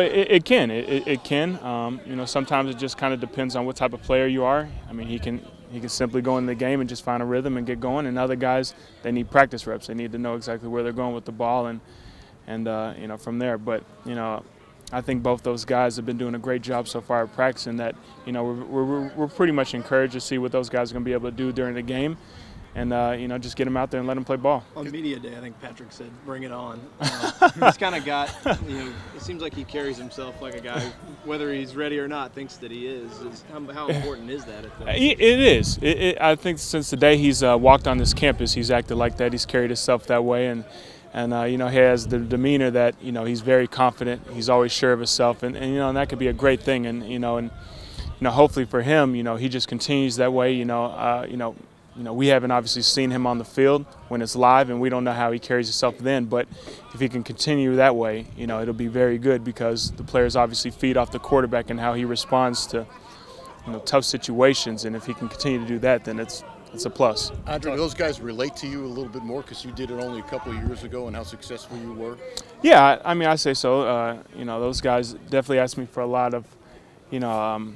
It can. It can. You know, sometimes it just kind of depends on what type of player you are. I mean, he can simply go in the game and just find a rhythm and get going. And other guys, they need practice reps. They need to know exactly where they're going with the ball and you know, from there. But you know, I think both those guys have been doing a great job so far at practicing. That you know, we're pretty much encouraged to see what those guys are going to be able to do during the game. And, you know, just get him out there and let him play ball. On media day, I think Patrick said, bring it on. He's kind of got, you know, it seems like he carries himself like a guy, whether he's ready or not, thinks that he is. How important is that? It is. I think since the day he's walked on this campus, he's acted like that. He's carried himself that way. And you know, he has the demeanor that, you know, he's very confident. He's always sure of himself. And you know, and that could be a great thing. And, you know, hopefully for him, you know, he just continues that way, you know, we haven't obviously seen him on the field when it's live, and we don't know how he carries himself then. But if he can continue that way, you know, it'll be very good because the players obviously feed off the quarterback and how he responds to, you know, tough situations. And if he can continue to do that, then it's a plus. Andre, do those guys relate to you a little bit more because you did it only a couple of years ago and how successful you were? Yeah, I mean, I say so. You know, those guys definitely asked me for a lot of, you know,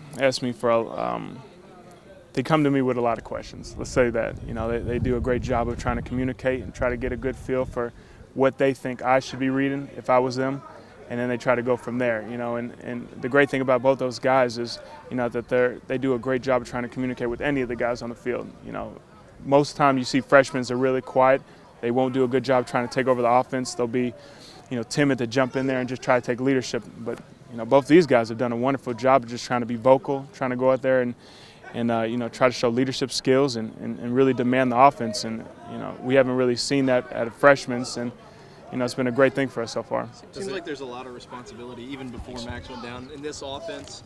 they come to me with a lot of questions. Let's say that. You know, they do a great job of trying to communicate and try to get a good feel for what they think I should be reading if I was them, and then they try to go from there. You know, and the great thing about both those guys is, you know, that they do a great job of trying to communicate with any of the guys on the field. You know, most of the time you see freshmen are really quiet. They won't do a good job trying to take over the offense. They'll be, you know, timid to jump in there and just try to take leadership. But you know, both these guys have done a wonderful job of just trying to be vocal, trying to go out there and you know, try to show leadership skills and really demand the offense. And, you know, we haven't really seen that at freshmen, and, you know, it's been a great thing for us so far. It seems like there's a lot of responsibility, even before Max went down, in this offense,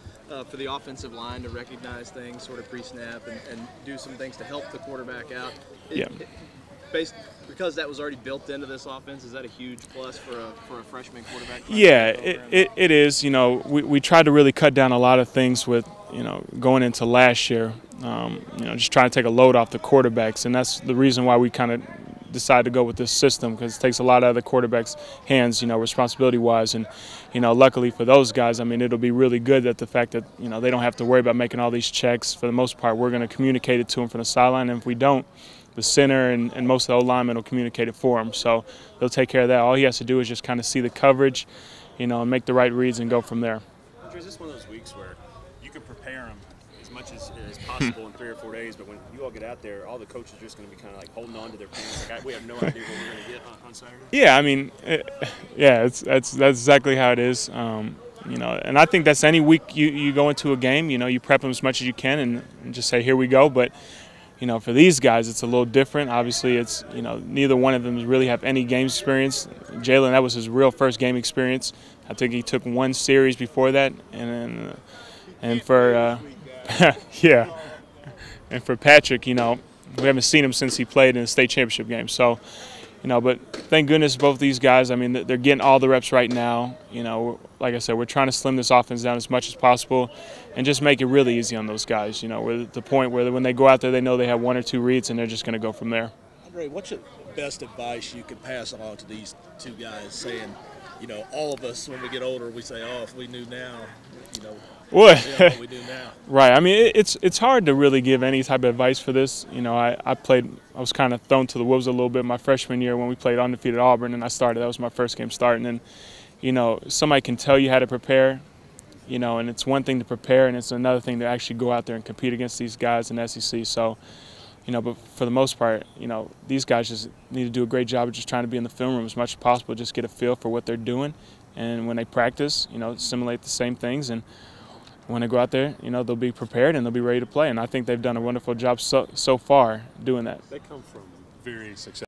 for the offensive line to recognize things sort of pre-snap and do some things to help the quarterback out. Because that was already built into this offense, is that a huge plus for a freshman quarterback? Yeah, it is. You know, we tried to really cut down a lot of things with, you know, going into last year, you know, just trying to take a load off the quarterbacks. And that's the reason why we kind of decided to go with this system, because it takes a lot out of the quarterback's hands, you know, responsibility-wise. And, you know, luckily for those guys, I mean, it'll be really good that the fact that, you know, they don't have to worry about making all these checks. For the most part, we're going to communicate it to them from the sideline. And if we don't, the center and most of the O-linemen will communicate it for him. So they'll take care of that. All he has to do is just kind of see the coverage, you know, and make the right reads and go from there. Andre, is this one of those weeks where you can prepare them as much as possible in 3 or 4 days, but when you all get out there, all the coaches are just going to be kind of like holding on to their pants, like we have no idea what we're going to get on Saturday? Yeah, I mean, that's exactly how it is. You know, and I think that's any week you go into a game, you know, you prep them as much as you can and just say, here we go. But you know, for these guys, it's a little different. Obviously, it's, you know, neither one of them really have any game experience. Jalen, that was his real first game experience. I think he took one series before that, and for yeah, and for Patrick, you know, we haven't seen him since he played in the state championship game. So, you know, but thank goodness both these guys, I mean, they're getting all the reps right now. You know, like I said, we're trying to slim this offense down as much as possible and just make it really easy on those guys. You know, we're at the point where when they go out there, they know they have 1 or 2 reads and they're just going to go from there. Andre, what's the best advice you could pass along to these two guys, saying, you know, all of us when we get older, we say, oh, if we knew now, you know, what we do now. Right. I mean, it's hard to really give any type of advice for this. You know, I was kind of thrown to the wolves a little bit my freshman year when we played undefeated Auburn, and I started. That was my first game starting. And, you know, somebody can tell you how to prepare, you know, and it's one thing to prepare, and it's another thing to actually go out there and compete against these guys in the SEC. So, you know, but for the most part, you know, these guys just need to do a great job of just trying to be in the film room as much as possible, just get a feel for what they're doing. And when they practice, you know, simulate the same things. And when they go out there, you know, they'll be prepared and they'll be ready to play. And I think they've done a wonderful job so far doing that. They come from very successful